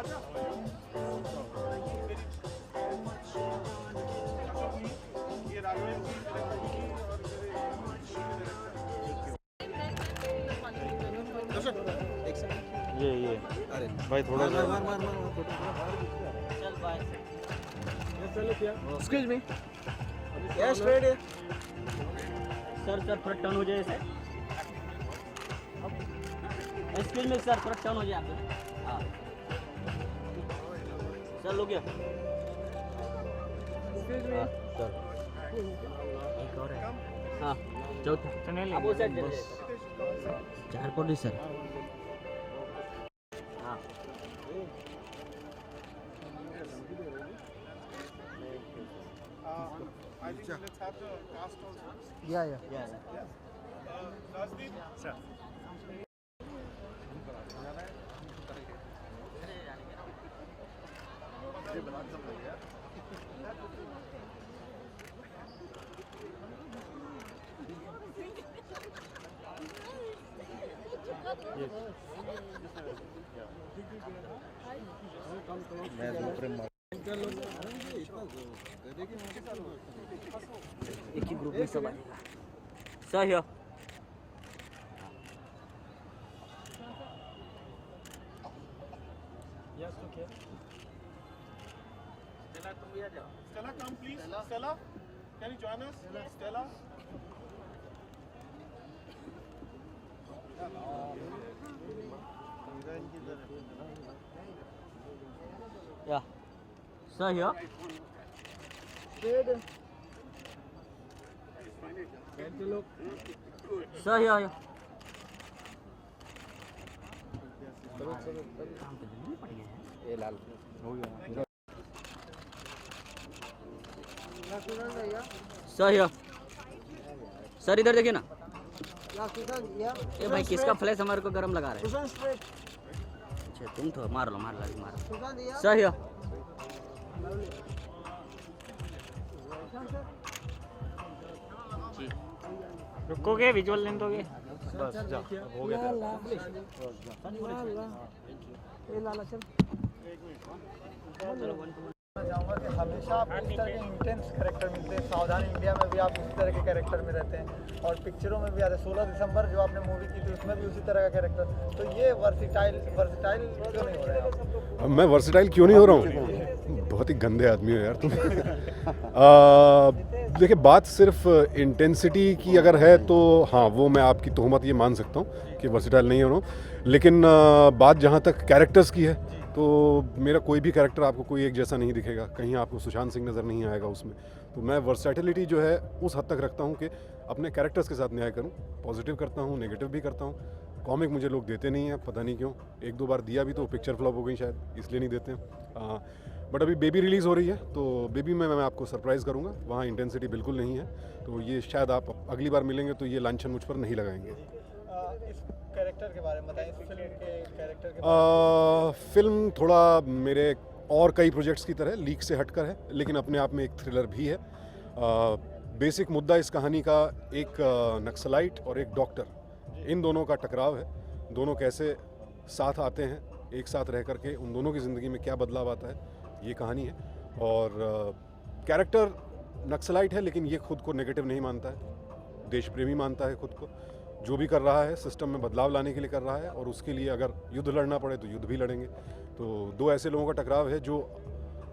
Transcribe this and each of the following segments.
ये अरे भाई थोड़ा सा एक्सक्यूज मी यस स्ट्रेट है सर थोड़ा टर्न हो जाए सर। एक्सक्यूज मी सर, थोड़ा टर्न हो जाए आप। हाँ सर, लो गया सर। एक और है। हाँ चौथा अब वो साइड चले जाइए। 4 पॉडी सर। हाँ या सर मैं दूसरे एक ही ग्रुप में सब आएगा। सही है। Stella, come please. Stella, can you join us? Stella. या सही है। सही है। ये लाल हो गया। सही है सर, इधर देखिए ना। या ये भाई किसका फ्लैश हमारे को गरम लगा रहा है? सुशांत स्ट्रेट अच्छा तुम तो मार लो मारो। सुशांत या सही है। रुकोगे, विजुअल लेने दोगे? बस जा हो गया तेरा। ये लाला चल। मैं चाहूँगा कि हमेशा आपको इस तरह के इंटेंस कैरेक्टर मिलते हैं। सावधान इंडिया में भी आप उसी तरह के कैरेक्टर में रहते हैं और पिक्चरों में भी आते हैं। 16 दिसंबर जो आपने मूवी की थी उसमें भी उसी तरह का कैरेक्टर। तो ये वर्सिटाइल क्यों नहीं हो रहा है आप? मैं वर्सेटाइल क्यों नहीं हो रहा हूँ? बहुत ही गंदे आदमी हो यार तुम। देखिए, बात सिर्फ इंटेंसिटी की अगर है तो हाँ, वो मैं आपकी तोहमत ये मान सकता हूँ कि वर्सेटाइल नहीं हो रहा हूँ। लेकिन बात जहाँ तक कैरेक्टर्स की है तो मेरा कोई भी कैरेक्टर आपको कोई एक जैसा नहीं दिखेगा। कहीं आपको सुशांत सिंह नज़र नहीं आएगा उसमें। तो मैं वर्सेटिलिटी जो है उस हद तक रखता हूँ कि अपने कैरेक्टर्स के साथ न्याय करूँ। पॉजिटिव करता हूँ, नेगेटिव भी करता हूँ। कॉमिक मुझे लोग देते नहीं हैं, पता नहीं क्यों। 1-2 बार दिया भी तो पिक्चर फ्लॉप हो गई शायद, इसलिए नहीं देते हैं। बट अभी बेबी रिलीज़ हो रही है तो बेबी में मैं आपको सरप्राइज़ करूँगा। वहाँ इंटेंसिटी बिल्कुल नहीं है, तो ये शायद आप अगली बार मिलेंगे तो ये लांछन मुझ पर नहीं लगाएंगे। इस कैरेक्टर के बारे में बताएं, इस फिल्म के कैरेक्टर के बारे फिल्म थोड़ा मेरे और कई प्रोजेक्ट्स की तरह लीक से हटकर है, लेकिन अपने आप में एक थ्रिलर भी है। बेसिक मुद्दा इस कहानी का एक नक्सलाइट और एक डॉक्टर, इन दोनों का टकराव है। दोनों कैसे साथ आते हैं, एक साथ रह करके उन दोनों की ज़िंदगी में क्या बदलाव आता है, ये कहानी है। और कैरेक्टर नक्सलाइट है लेकिन ये खुद को नेगेटिव नहीं मानता है, देश प्रेमी मानता है खुद को। जो भी कर रहा है सिस्टम में बदलाव लाने के लिए कर रहा है और उसके लिए अगर युद्ध लड़ना पड़े तो युद्ध भी लड़ेंगे। तो दो ऐसे लोगों का टकराव है जो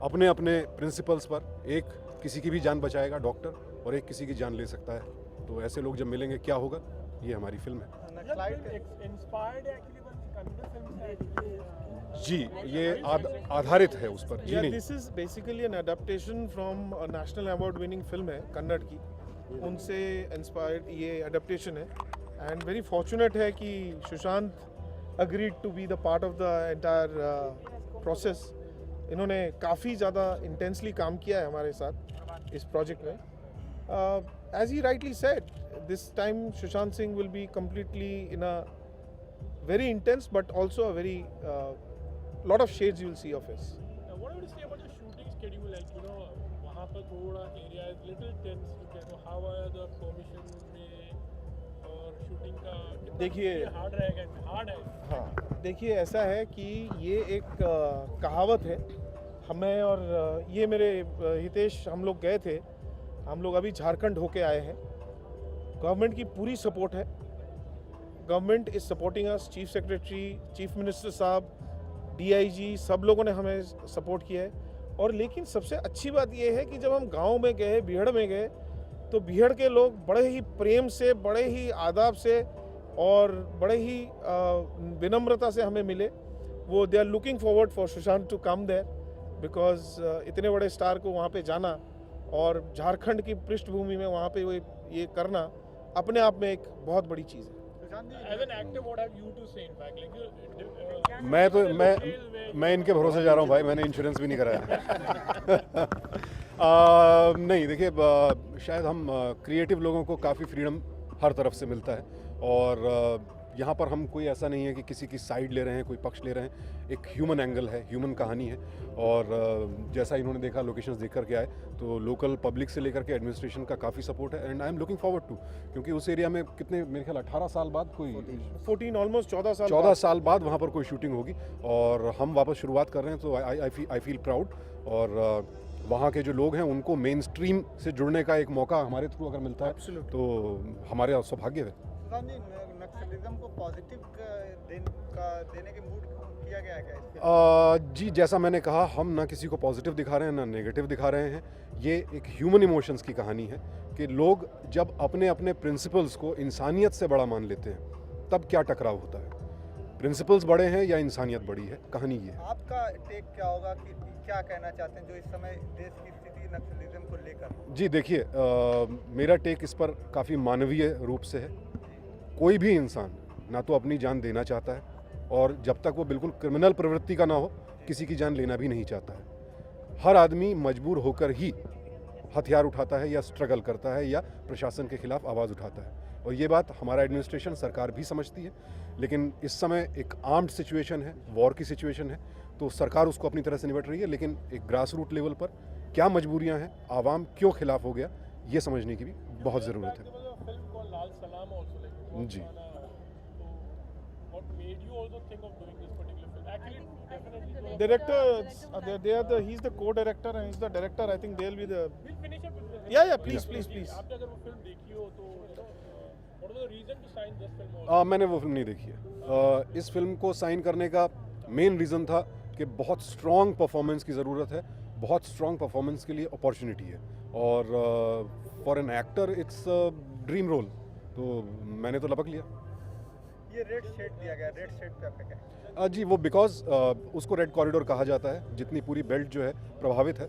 अपने अपने प्रिंसिपल्स पर, एक किसी की भी जान बचाएगा डॉक्टर और एक किसी की जान ले सकता है। तो ऐसे लोग जब मिलेंगे क्या होगा, ये हमारी फिल्म है। जी, ये आधारित है उस पर। जी नहीं, this is basically N adaptation from national award winning film है कन्नड़ की, उनसे इंस्पायर्ड ये अडेप्टेशन है। एंड वेरी फॉर्चुनेट है कि Sushant agreed to be the part of the entire process. इन्होंने काफ़ी ज़्यादा इंटेंसली काम किया है हमारे साथ इस प्रोजेक्ट में। As he rightly said, this time Sushant Singh will be completely in a very intense but also a very lot of shades you will see of his. What would you say about the shooting schedule? Like, you know, वहाँ पर थोड़ा area is little tense. So how are the permission में और shooting का देखिए hard रहेगा, hard है। हाँ, देखिए ऐसा है कि ये एक कहावत है। हमें और ये मेरे हितेश, हम लोग गए थे, हम लोग अभी झारखंड होके आए हैं। गवर्नमेंट की पूरी सपोर्ट है। Government is supporting us. Chief secretary, chief minister साहब, डीआईजी, सब लोगों ने हमें सपोर्ट किया है। और लेकिन सबसे अच्छी बात ये है कि जब हम गांव में गए, बीहड़ में गए, तो बीहड़ के लोग बड़े ही प्रेम से, बड़े ही आदाब से और बड़े ही विनम्रता से हमें मिले। वो they are looking forward for Sushant to come there, because इतने बड़े स्टार को वहाँ पे जाना और झारखंड की पृष्ठभूमि में वहाँ पे ये करना अपने आप में एक बहुत बड़ी चीज़ है। As an actor, what have you to say? In fact, like मैं इनके भरोसे जा रहा हूँ भाई, मैंने इंश्योरेंस भी नहीं कराया। नहीं देखिए, शायद हम क्रिएटिव लोगों को काफ़ी फ्रीडम हर तरफ से मिलता है और यहाँ पर हम कोई ऐसा नहीं है कि किसी की साइड ले रहे हैं, कोई पक्ष ले रहे हैं। एक ह्यूमन एंगल है, ह्यूमन कहानी है और जैसा इन्होंने देखा, लोकेशंस देख कर के आए, तो लोकल पब्लिक से लेकर के एडमिनिस्ट्रेशन का काफ़ी सपोर्ट है and I am looking forward to, क्योंकि उस एरिया में कितने, मेरे ख्याल 18 साल बाद कोई 14 ऑलमोस्ट 14 साल बाद वहाँ पर कोई शूटिंग होगी और हम वापस शुरुआत कर रहे हैं, तो आई फील प्राउड। और वहाँ के जो लोग हैं उनको मेन स्ट्रीम से जुड़ने का एक मौका हमारे थ्रू अगर मिलता है तो हमारे सौभाग्य है। नक्सलिज्म को पॉजिटिव देने के मूड किया गया है क्या इसके? जी, जैसा मैंने कहा, हम ना किसी को पॉजिटिव दिखा रहे हैं ना नेगेटिव दिखा रहे हैं। ये एक ह्यूमन इमोशंस की कहानी है कि लोग जब अपने अपने प्रिंसिपल्स को इंसानियत से बड़ा मान लेते हैं तब क्या टकराव होता है। प्रिंसिपल्स बड़े हैं या इंसानियत बड़ी है, कहानी ये है। आपका टेक क्या होगा कि क्या कहना चाहते हैं जो इस समय देश की स्थिति नक्सलिज्म को लेकर? जी देखिए, मेरा टेक इस पर काफ़ी मानवीय रूप से है। कोई भी इंसान ना तो अपनी जान देना चाहता है और जब तक वो बिल्कुल क्रिमिनल प्रवृत्ति का ना हो, किसी की जान लेना भी नहीं चाहता है। हर आदमी मजबूर होकर ही हथियार उठाता है या स्ट्रगल करता है या प्रशासन के खिलाफ आवाज़ उठाता है, और ये बात हमारा एडमिनिस्ट्रेशन, सरकार भी समझती है। लेकिन इस समय एक आर्म्ड सिचुएशन है, वॉर की सिचुएशन है, तो सरकार उसको अपनी तरह से निपट रही है। लेकिन एक ग्रास रूट लेवल पर क्या मजबूरियाँ हैं, आवाम क्यों खिलाफ हो गया, ये समझने की भी बहुत ज़रूरत है। जी, Director, he's the co-director and he's the director. I think they'll be the. We'll finish up with this. Yeah, please. आपने अगर वो फिल्म देखी हो तो what was the reason to sign this film also? मैंने वो फिल्म नहीं देखी है। इस फिल्म को साइन करने का मेन रीज़न था कि बहुत स्ट्रॉन्ग परफॉर्मेंस की ज़रूरत है। बहुत स्ट्रॉन्ग परफॉर्मेंस के लिए अपॉर्चुनिटी है और for an actor it's dream role, तो मैंने तो लपक लिया। ये रेड शेड दिया गया, रेड शेड पे आपका क्या? जी, वो बिकॉज उसको रेड कॉरिडोर कहा जाता है। जितनी पूरी बेल्ट जो है प्रभावित है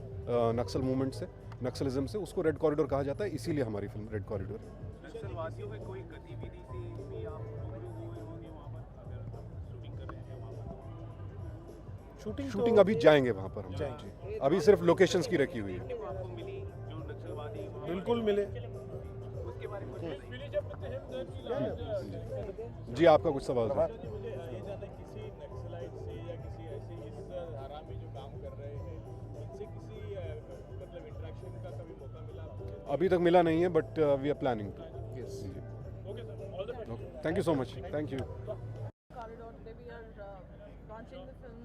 नक्सल मूवमेंट से, नक्सलिज्म से, उसको रेड कॉरिडोर कहा जाता है, इसीलिए हमारी फिल्म रेड कॉरिडोर है। नक्सलवादियों में कोई गतिविधि से भी आप रूबरू हुए होंगे वहाँ पर, अगर शूटिंग कर रहे हैं वहाँ पर? शूटिंग अभी जाएंगे वहाँ पर हम जी। अभी सिर्फ लोकेशंस की रखी हुई है। आपको मिली जो नक्सलवादी बिल्कुल मिले। उसके बारे में जी, आपका कुछ सवाल था? अभी तक मिला नहीं है, but we are planning to. Yes, thank you so much, thank you. Corridor, today we are launching the film.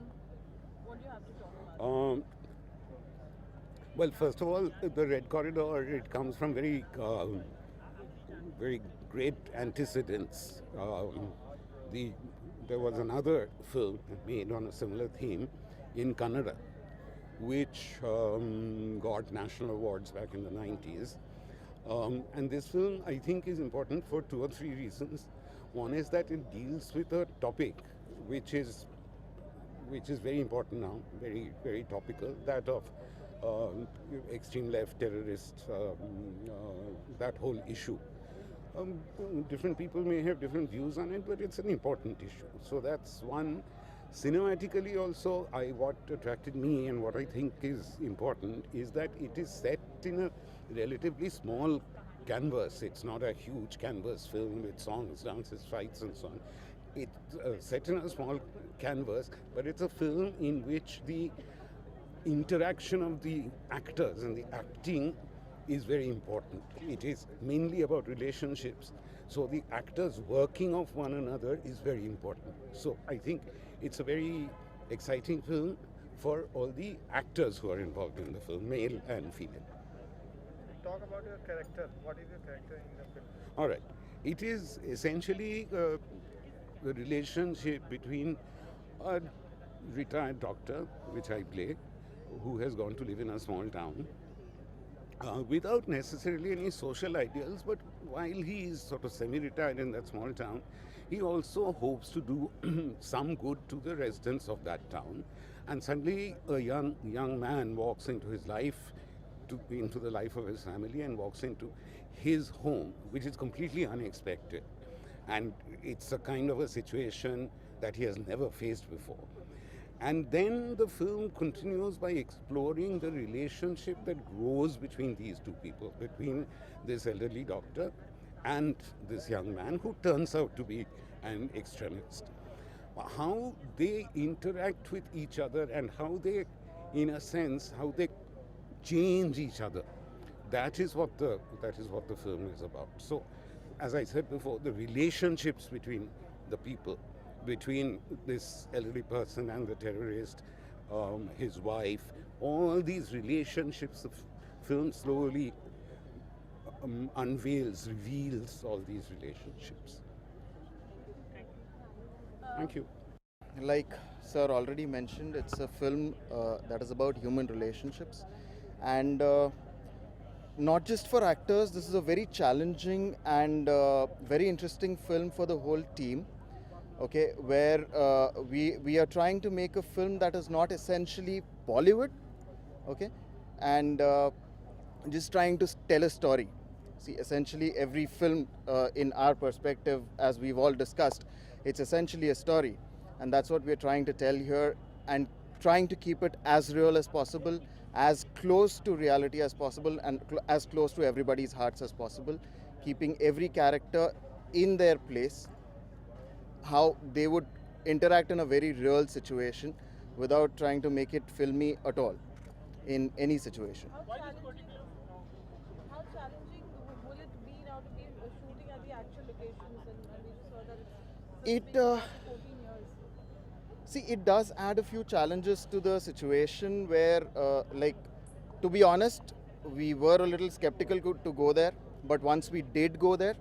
What do you have to talk about? Well, first of all, the Red Corridor, it comes from very great antecedents. There was another film made on a similar theme in Kannada, which got national awards back in the 90s. And this film, I think, is important for 2 or 3 reasons. One is that it deals with a topic which is very important now, very, very topical, that of extreme left terrorists, that whole issue. Different people may have different views on it, but it's an important issue. So that's one. Cinematically also, what attracted me and what I think is important is that it is set in a relatively small canvas. It's not a huge canvas film with songs, dances, fights and so on. It's set in a small canvas, but it's a film in which the interaction of the actors and the acting is very important. It is mainly about relationships. So the actors working off one another is very important. So I think it's a very exciting film for all the actors who are involved in the film, male and female. Talk about your character. What is your character in the film? All right. It is essentially the relationship between a retired doctor, which I play, who has gone to live in a small town, without necessarily any social ideals, but while he is sort of semi-retired in that small town, he also hopes to do some good to the residents of that town. And suddenly a young man walks into his life, into the life of his family, and walks into his home, which is completely unexpected. And it's a kind of a situation that he has never faced before. And then the film continues by exploring the relationship that grows between these two people, between this elderly doctor and this young man who turns out to be an extremist. How they interact with each other and how they, in a sense, how they change each other. That is what the film is about. So, as I said before, the relationships between the people, between this elderly person and the terrorist, his wife, all these relationships, the film slowly unveils, reveals all these relationships. Thank you. Like sir already mentioned, it's a film that is about human relationships, and not just for actors. This is a very challenging and very interesting film for the whole team. Okay, where we are trying to make a film that is not essentially Bollywood, okay, and just trying to tell a story. See, essentially every film in our perspective, as we've all discussed, it's essentially a story, and that's what we're trying to tell here, and trying to keep it as real as possible, as close to reality as possible, and as close to everybody's hearts as possible, keeping every character in their place, how they would interact in a very real situation without trying to make it filmy at all in any situation. How challenging will it be now to be shooting at the actual locations, and we just saw that it's been 14 years. See, it does add a few challenges to the situation where, like, to be honest, we were a little skeptical to go there, but once we did go there,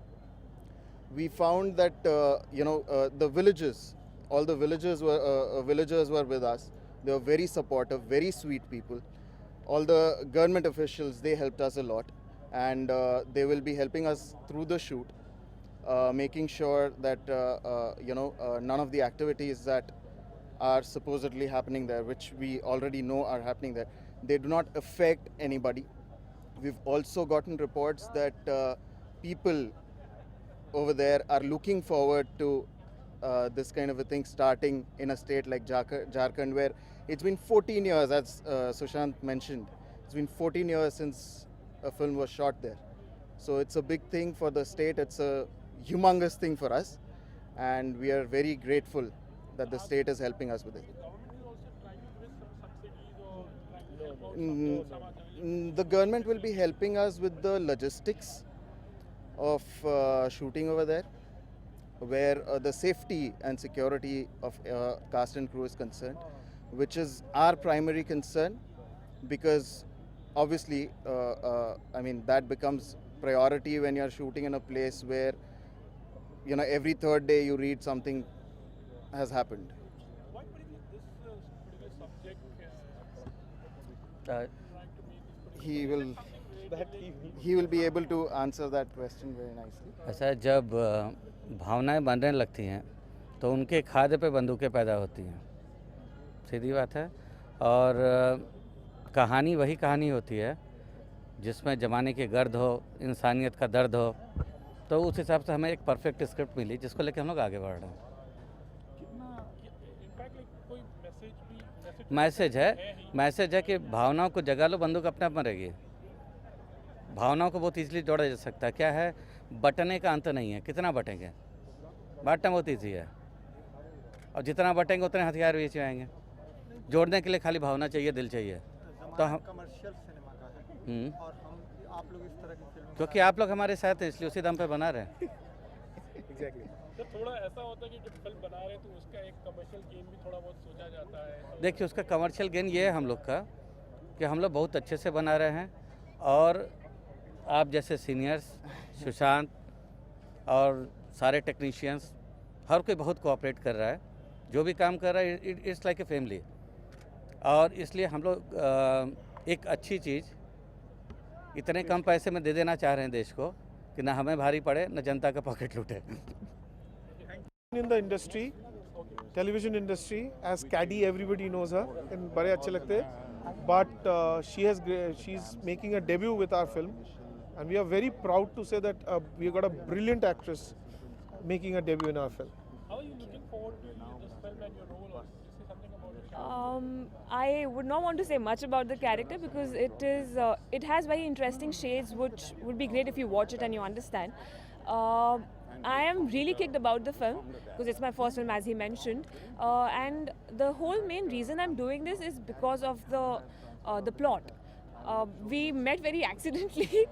we found that the villages, all the villagers were with us. They were very supportive, very sweet people. All the government officials, they helped us a lot, and they will be helping us through the shoot, making sure that none of the activities that are supposedly happening there, which we already know are happening there, they do not affect anybody. We've also gotten reports that people over there are looking forward to this kind of a thing starting in a state like Jharkhand, where it's been 14 years, as Sushant mentioned. It's been 14 years since a film was shot there. So it's a big thing for the state. It's a humongous thing for us, and we are very grateful that the state is helping us with it. The government will be helping us with the logistics of shooting over there, where the safety and security of cast and crew is concerned, which is our primary concern, because obviously that becomes priority when you're shooting in a place where every third day you read something has happened. Why do you think this particular subject He will be able to answer that question very nicely. ऐसा जब भावनाएं बनने लगती हैं तो उनके खाद्य पे बंदूकें पैदा होती हैं, सीधी बात है। और कहानी वही कहानी होती है जिसमें ज़माने की गर्द हो, इंसानियत का दर्द हो, तो उस हिसाब से हमें एक परफेक्ट स्क्रिप्ट मिली जिसको लेकर हम लोग आगे बढ़ रहे हैं। मैसेज है कि भावनाओं को जगा लो, बंदूक अपने आप मरेगी। भावनाओं को बहुत ईजिली जोड़ा जा सकता है। क्या है, बटने का अंत नहीं है, कितना बटेंगे, बांटना बहुत ईजी है, और जितना बटेंगे उतने हथियार बेच आएंगे। जोड़ने के लिए खाली भावना चाहिए, दिल चाहिए। तो हम कमर्शियल सिनेमा का है, और हम आप लोग इस तरह की फिल्म, क्योंकि आप लोग हमारे साथ हैं इसलिए उसी दम पे बना रहे हैं। एग्जैक्टली। तो थोड़ा ऐसा होता है कि जब फिल्म बना रहे हैं तो उसका एक कमर्शियल गेन भी थोड़ा बहुत सोचा जाता है, तो देखिए उसका कमर्शियल गेन ये है हम लोग का कि हम लोग बहुत अच्छे से बना रहे हैं और आप जैसे सीनियर्स सुशांत और सारे टेक्नीशियंस हर कोई बहुत कोऑपरेट कर रहा है, जो भी काम कर रहा है इट्स लाइक ए फैमिली। और इसलिए हम लोग एक अच्छी चीज़ इतने कम पैसे में दे देना चाह रहे हैं देश को कि ना हमें भारी पड़े न जनता का पॉकेट लूटे। In the industry, television industry, as Caddy, everybody knows her, and बड़े अच्छे लगते हैं. But she's making a debut with our film, and we are very proud to say that we got a brilliant actress making a debut in our film. how are you looking forward to this film and your role, or say something about it? I would not want to say much about the character because it has very interesting shades, which would be great if you watch it and you understand. I am really kicked about the film because it's my first film, as he mentioned, and the whole main reason I'm doing this is because of the plot. We met very accidentally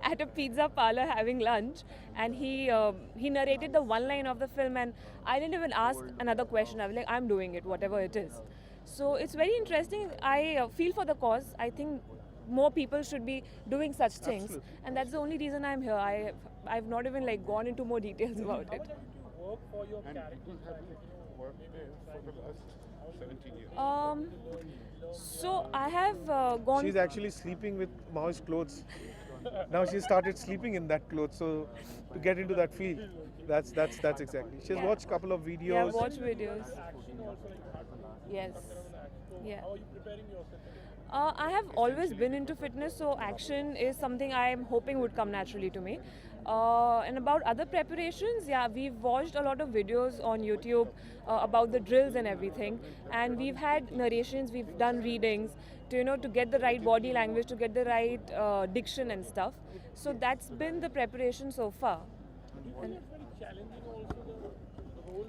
at a pizza parlor having lunch, and he narrated the one line of the film, and I didn't even ask another question. I was like, I'm doing it, whatever it is. So it's very interesting. I feel for the cause. I think more people should be doing such things, and that's the only reason I'm here. I've not even like gone into more details about it. Work for your character, So I have gone. She's actually sleeping with Mao's clothes. Now she started sleeping in that clothes, so to get into that field, that's exactly. She's watched a couple of videos. Yeah, watch videos. Yes. Yeah. how are you preparing yourself? I have always been into fitness, so action is something I am hoping would come naturally to me. And about other preparations, yeah, we've watched a lot of videos on YouTube about the drills and everything, and we've had narrations, we've done readings to get the right body language, to get the right diction and stuff. So that's been the preparation so far. And Challenging also the role.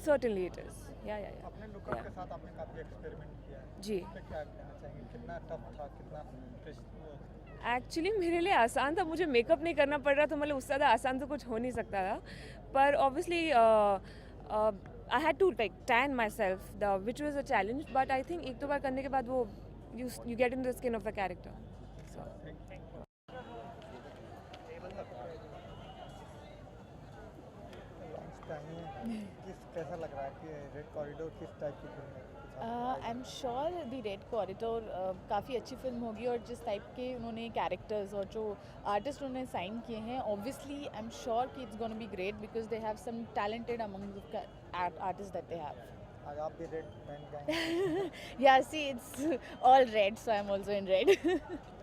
certainly it is. Yeah. अपने look के साथ आपने काफी experiment किया है, जी. इस पे क्या कहना चाहेंगे, कितना टफ था, कितना एक्चुअली मेरे लिए आसान था, मुझे मेकअप नहीं करना पड़ रहा, तो मतलब उससे ज़्यादा आसान तो कुछ हो नहीं सकता था. पर obviously I had to like tan myself the which was a challenge, but I think एक दो बार करने के बाद वो you get in the skin of the character. कैसा लग रहा है कि रेड कॉरिडोर किस टाइप की फिल्म है? I am sure the red corridor काफ़ी अच्छी फिल्म होगी, और जिस टाइप के उन्होंने कैरेक्टर्स और जो आर्टिस्ट उन्होंने साइन किए हैं, ऑब्वियसली आई एम श्योर कि it's gonna be great because they have some talented among the artist that they have. आज आप भी रेड पहन के आए हैं. या see it's all red, so I am also in red.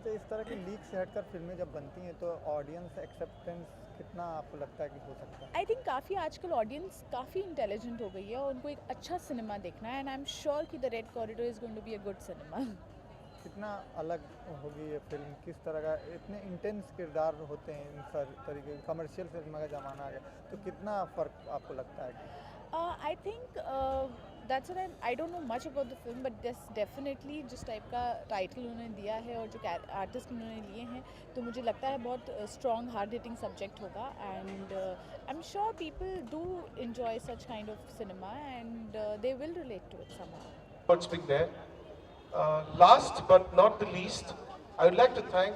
तो इस तरह की लीक से हटकर फिल्में जब बनती हैं तो ऑडियंस एक्सेप्टेंस कितना आपको लगता है कि हो सकता है? आई थिंक काफ़ी आजकल ऑडियंस काफ़ी इंटेलिजेंट हो गई है और उनको एक अच्छा सिनेमा देखना है, एंड आई एम श्योर कि the red corridor is going to be a good cinema. कितना अलग होगी ये फिल्म, किस तरह का, इतने इंटेंस किरदार होते हैं इन तरीके के, कमर्शियल फिल्म का ज़माना आ गया, तो कितना फ़र्क आपको लगता है? I think that's what I don't know much about the film, but this definitely जिस टाइप का टाइटल उन्होंने दिया है और जो आर्टिस्ट उन्होंने लिए हैं, तो मुझे लगता है बहुत स्ट्रॉन्ग हार्ड हिटिंग सब्जेक्ट होगा, and I am sure people do enjoy such kind of cinema and they will relate to it somehow. What's been there? Last but not the least, I would like to thank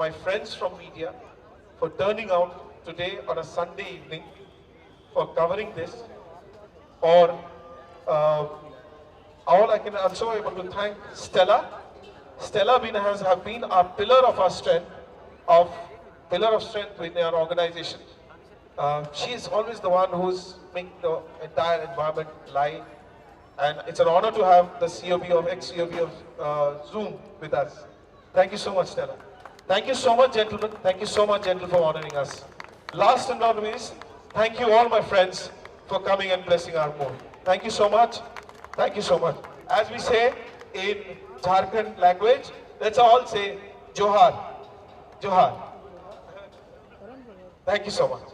my friends from media for turning out today on a Sunday evening for covering this. Or all I can also able to thank Stella. Stella has been a pillar of our strength within our organization. She is always the one who's making the entire environment live. And it's an honor to have the ex-COB of Zoom with us. Thank you so much, Stella. Thank you so much, gentlemen. Thank you so much, gentlemen, for honoring us. Last and not least, thank you all my friends for coming and blessing our movie. Thank you so much. Thank you so much. As we say in Jharkhand language, let's all say Johar. Johar. Thank you so much.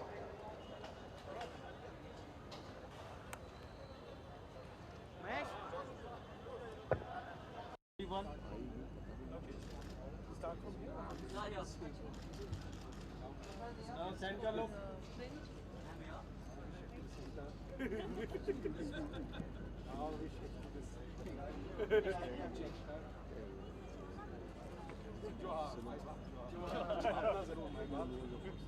Start from here. Send कर लो जो हाँ जरूर